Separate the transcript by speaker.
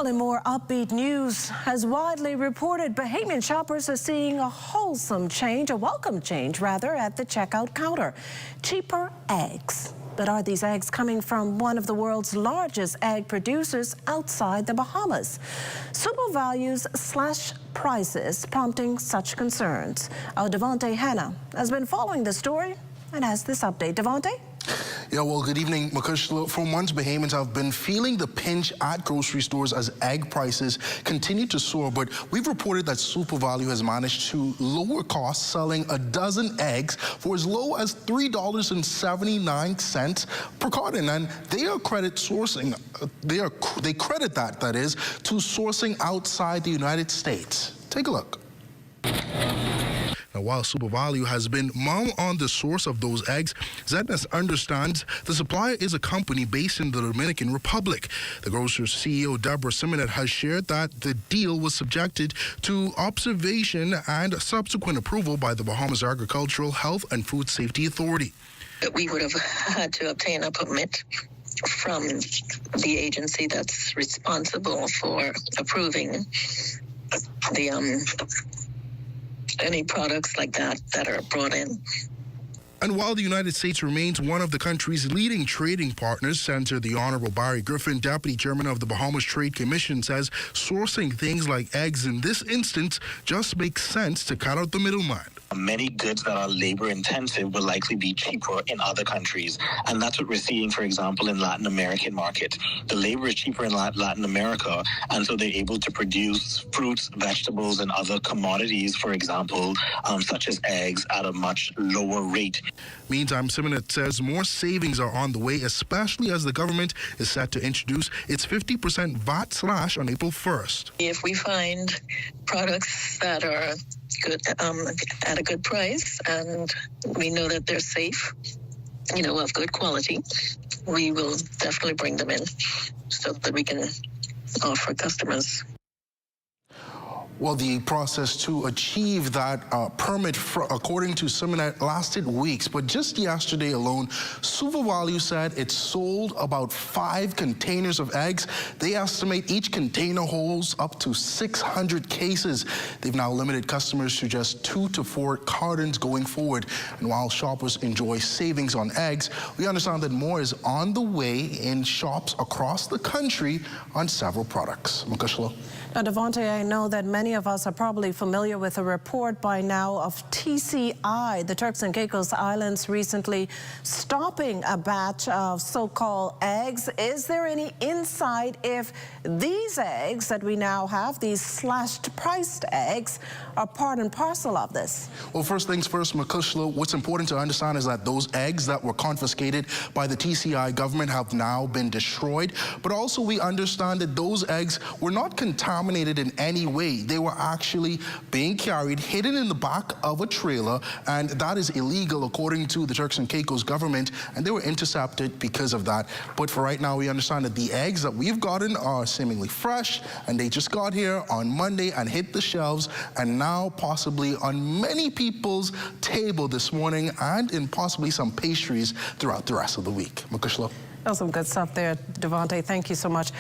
Speaker 1: Well, in more upbeat news, as widely reported, Bahamian shoppers are seeing a wholesome change, a welcome change rather, at the checkout counter. Cheaper eggs. But are these eggs coming from one of the world's largest egg producers outside the Bahamas? Super values slash prices prompting such concerns. Our Devontae Hanna has been following the story and has this update. Devontae?
Speaker 2: Yeah, well, good evening, Makushla. For months, Bahamians have been feeling the pinch at grocery stores as egg prices continue to soar, but we've reported that SuperValu has managed to lower costs, selling a dozen eggs for as low as $3.79 per carton, and they are credit sourcing. They credit that is, to sourcing outside the United States. Take a look. Now, while SuperValu has been mum on the source of those eggs, ZNS understands the supplier is a company based in the Dominican Republic. The grocer's CEO, Deborah Simonet, has shared that the deal was subjected to observation and subsequent approval by the Bahamas Agricultural, Health and Food Safety Authority.
Speaker 3: We would have had to obtain a permit from the agency that's responsible for approving the any products like that are brought in.
Speaker 2: And while the United States remains one of the country's leading trading partners, Senator the Honorable Barry Griffin, Deputy Chairman of the Bahamas Trade Commission, says sourcing things like eggs in this instance just makes sense to cut out the middleman.
Speaker 4: Many goods that are labor intensive will likely be cheaper in other countries. And that's what we're seeing, for example, in Latin American market. The labor is cheaper in Latin America, and so they're able to produce fruits, vegetables, and other commodities, for example, such as eggs, at a much lower rate.
Speaker 2: Meantime, Simonet says more savings are on the way, especially as the government is set to introduce its 50% VAT slash on April 1st.
Speaker 3: If we find products that are good at a good price, and we know that they're safe, of good quality, we will definitely bring them in so that we can offer customers.
Speaker 2: Well, the process to achieve that permit, according to Simonet, lasted weeks. But just yesterday alone, SuperValu said it sold about 5 containers of eggs. They estimate each container holds up to 600 cases. They've now limited customers to just 2 to 4 cartons going forward. And while shoppers enjoy savings on eggs, we understand that more is on the way in shops across the country on several products. Makushla.
Speaker 1: Now, Devontae, I know that many of us are probably familiar with a report by now of TCI, the Turks and Caicos Islands, recently stopping a batch of so-called eggs. Is there any insight if these eggs that we now have, these slashed-priced eggs, are part and parcel of this?
Speaker 2: Well, first things first, Makushla, what's important to understand is that those eggs that were confiscated by the TCI government have now been destroyed. But also we understand that those eggs were not contaminated in any way. They were actually being carried, hidden in the back of a trailer, and that is illegal according to the Turks and Caicos government, and they were intercepted because of that. But for right now, we understand that the eggs that we've gotten are seemingly fresh, and they just got here on Monday and hit the shelves, and now possibly on many people's table this morning, and in possibly some pastries throughout the rest of the week. Makushla.
Speaker 1: That's some good stuff there, Devontae. Thank you so much.